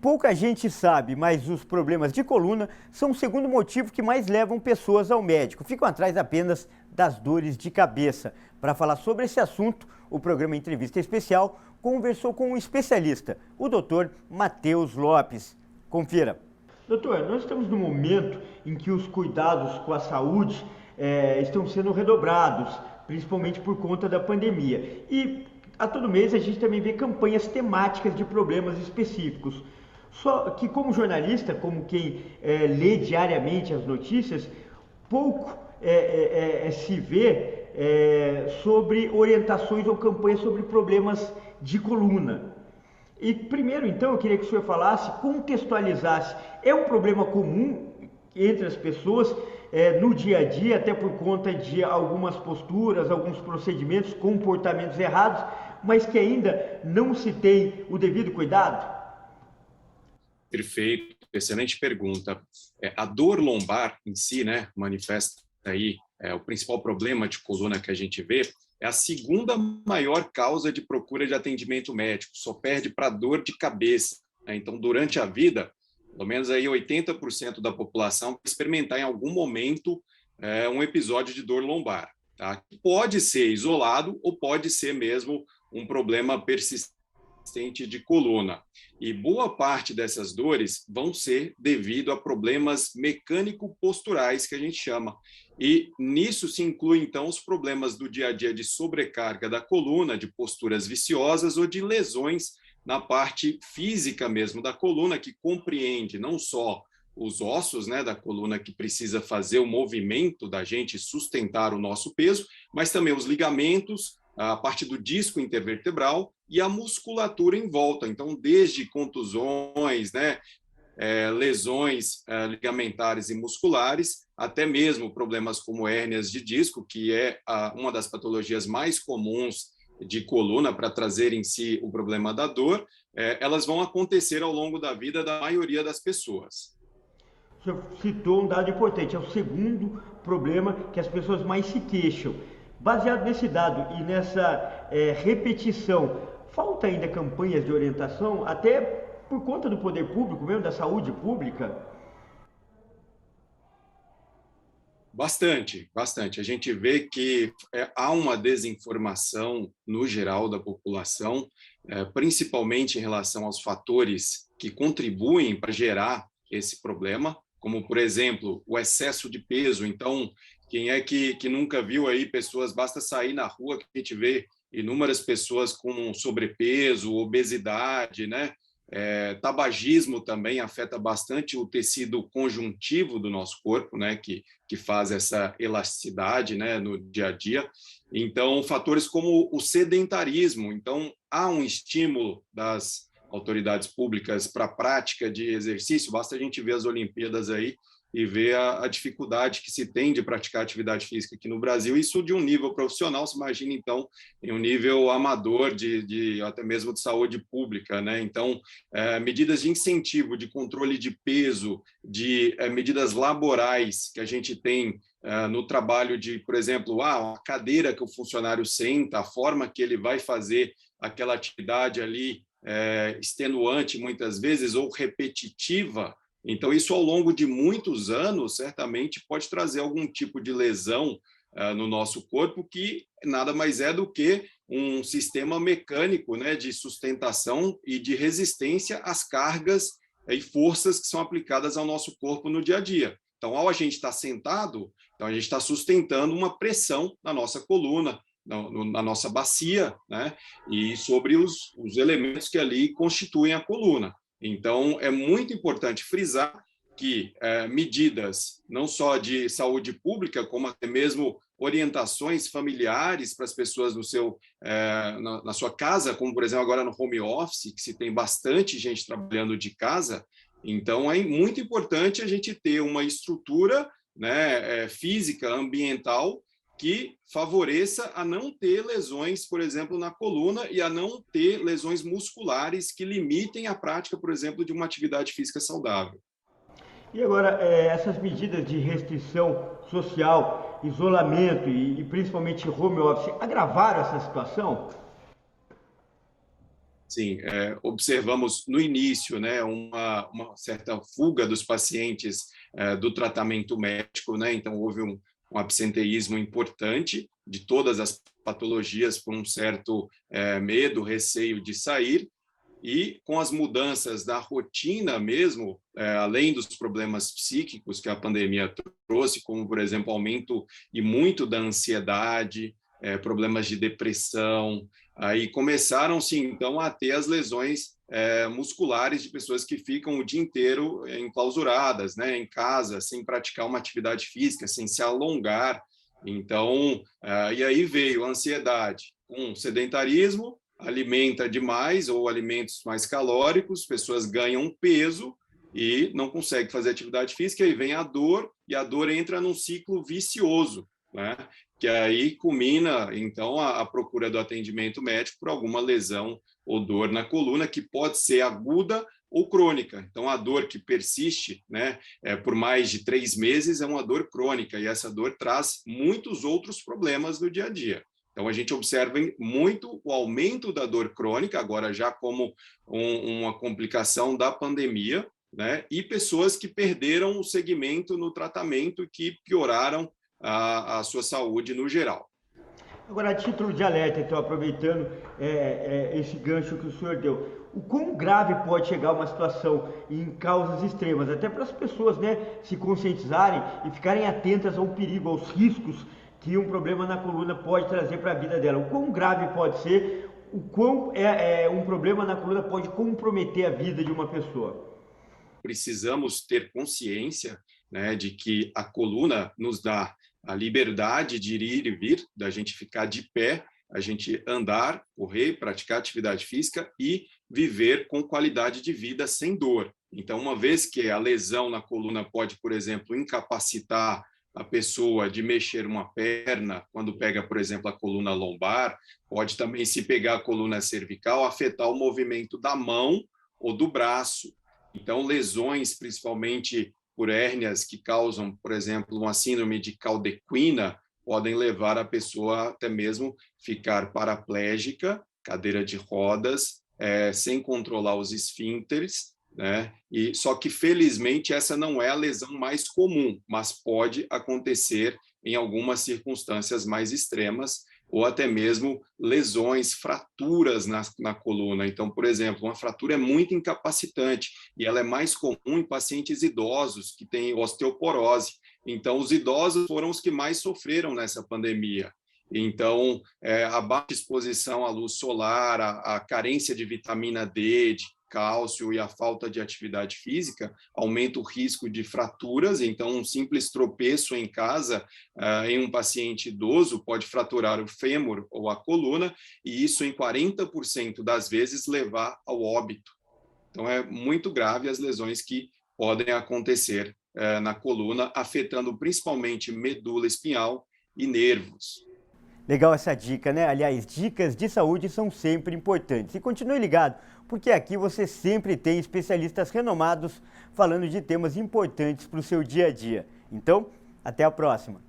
Pouca gente sabe, mas os problemas de coluna são o segundo motivo que mais levam pessoas ao médico. Ficam atrás apenas das dores de cabeça. Para falar sobre esse assunto, o programa Entrevista Especial conversou com um especialista, o Dr. Matheus Lopes. Confira. Doutor, nós estamos num momento em que os cuidados com a saúde estão sendo redobrados, principalmente por conta da pandemia. E a todo mês a gente também vê campanhas temáticas de problemas específicos. Só que como jornalista, como quem lê diariamente as notícias, pouco se vê sobre orientações ou campanhas sobre problemas de coluna. E primeiro, então, eu queria que o senhor falasse, contextualizasse. É um problema comum entre as pessoas no dia a dia, até por conta de algumas posturas, alguns procedimentos, comportamentos errados, mas que ainda não se tem o devido cuidado? Perfeito, excelente pergunta. A dor lombar em si, né, manifesta aí o principal problema de coluna que a gente vê, é a segunda maior causa de procura de atendimento médico, só perde para dor de cabeça, né? Então, durante a vida, pelo menos aí 80% da população vai experimentar em algum momento um episódio de dor lombar, tá? Pode ser isolado ou pode ser mesmo um problema persistente de coluna. E boa parte dessas dores vão ser devido a problemas mecânico-posturais, que a gente chama. E nisso se inclui, então, os problemas do dia a dia de sobrecarga da coluna, de posturas viciosas ou de lesões na parte física mesmo da coluna, que compreende não só os ossos, né, da coluna, que precisa fazer o movimento da gente sustentar o nosso peso, mas também os ligamentos, a parte do disco intervertebral e a musculatura em volta. Então, desde contusões, né, lesões ligamentares e musculares, até mesmo problemas como hérnias de disco, que é uma das patologias mais comuns de coluna para trazer em si o problema da dor, elas vão acontecer ao longo da vida da maioria das pessoas. O senhor citou um dado importante, é o segundo problema que as pessoas mais se queixam. Baseado nesse dado e nessa repetição, falta ainda campanhas de orientação, até por conta do poder público mesmo, da saúde pública? Bastante, bastante. A gente vê que há uma desinformação no geral da população, principalmente em relação aos fatores que contribuem para gerar esse problema, como, por exemplo, o excesso de peso. Então, quem é que nunca viu aí pessoas, basta sair na rua que a gente vê inúmeras pessoas com sobrepeso, obesidade, né? Tabagismo também afeta bastante o tecido conjuntivo do nosso corpo, né, que faz essa elasticidade, né, no dia a dia. Então, fatores como o sedentarismo. Então, há um estímulo das autoridades públicas para a prática de exercício, basta a gente ver as Olimpíadas aí e ver a dificuldade que se tem de praticar atividade física aqui no Brasil, isso de um nível profissional, se imagina, então, em um nível amador, até mesmo de saúde pública, né? Então, medidas de incentivo, de controle de peso, de medidas laborais que a gente tem no trabalho de, por exemplo, a cadeira que o funcionário senta, a forma que ele vai fazer aquela atividade ali, extenuante muitas vezes, ou repetitiva. Então, isso ao longo de muitos anos, certamente pode trazer algum tipo de lesão no nosso corpo, que nada mais é do que um sistema mecânico, né, de sustentação e de resistência às cargas e forças que são aplicadas ao nosso corpo no dia a dia. Então, ao a gente estar sentado, então a gente está sustentando uma pressão na nossa coluna, na nossa bacia, né, e sobre os elementos que ali constituem a coluna. Então, é muito importante frisar que medidas não só de saúde pública, como até mesmo orientações familiares para as pessoas na sua casa, como, por exemplo, agora no home office, que se tem bastante gente trabalhando de casa. Então, é muito importante a gente ter uma estrutura, né, física, ambiental, que favoreça a não ter lesões, por exemplo, na coluna e a não ter lesões musculares que limitem a prática, por exemplo, de uma atividade física saudável. E agora, essas medidas de restrição social, isolamento e principalmente home office, agravaram essa situação? Sim, observamos no início, né, uma certa fuga dos pacientes do tratamento médico, né, então houve um absenteísmo importante de todas as patologias por um certo medo, receio de sair, e com as mudanças da rotina mesmo, além dos problemas psíquicos que a pandemia trouxe, como, por exemplo, aumento e muito da ansiedade, problemas de depressão, aí começaram-se, então, a ter as lesões musculares de pessoas que ficam o dia inteiro enclausuradas, né, em casa, sem praticar uma atividade física, sem se alongar. Então, e aí veio a ansiedade, sedentarismo, alimenta demais ou alimentos mais calóricos, pessoas ganham peso e não conseguem fazer atividade física, e vem a dor, e a dor entra num ciclo vicioso, né? Que aí culmina, então, a procura do atendimento médico por alguma lesão ou dor na coluna, que pode ser aguda ou crônica. Então, a dor que persiste, né, por mais de 3 meses é uma dor crônica, e essa dor traz muitos outros problemas do dia a dia. Então, a gente observa muito o aumento da dor crônica, agora já como uma complicação da pandemia, né, e pessoas que perderam o segmento no tratamento, que pioraram a sua saúde no geral. Agora, a título de alerta, então, aproveitando esse gancho que o senhor deu, o quão grave pode chegar uma situação em causas extremas, até para as pessoas, né, se conscientizarem e ficarem atentas ao perigo, aos riscos que um problema na coluna pode trazer para a vida dela. O quão grave pode ser, o quão um problema na coluna pode comprometer a vida de uma pessoa. Precisamos ter consciência, né, de que a coluna nos dá a liberdade de ir e vir, da gente ficar de pé, a gente andar, correr, praticar atividade física e viver com qualidade de vida sem dor. Então, uma vez que a lesão na coluna pode, por exemplo, incapacitar a pessoa de mexer uma perna, quando pega, por exemplo, a coluna lombar, pode também, se pegar a coluna cervical, afetar o movimento da mão ou do braço. Então, lesões, principalmente por hérnias que causam, por exemplo, uma síndrome de caldequina, podem levar a pessoa até mesmo ficar paraplégica, cadeira de rodas, sem controlar os esfíncteres, né? E só que, felizmente, essa não é a lesão mais comum, mas pode acontecer em algumas circunstâncias mais extremas, ou até mesmo lesões, fraturas na coluna. Então, por exemplo, uma fratura é muito incapacitante, e ela é mais comum em pacientes idosos que têm osteoporose. Então, os idosos foram os que mais sofreram nessa pandemia. Então, a baixa exposição à luz solar, a carência de vitamina D, de cálcio e a falta de atividade física aumenta o risco de fraturas. Então, um simples tropeço em casa em um paciente idoso pode fraturar o fêmur ou a coluna, e isso em 40% das vezes levar ao óbito. Então, é muito grave as lesões que podem acontecer na coluna, afetando principalmente medula espinhal e nervos. Legal essa dica, né? Aliás, dicas de saúde são sempre importantes. E continue ligado, porque aqui você sempre tem especialistas renomados falando de temas importantes para o seu dia a dia. Então, até a próxima!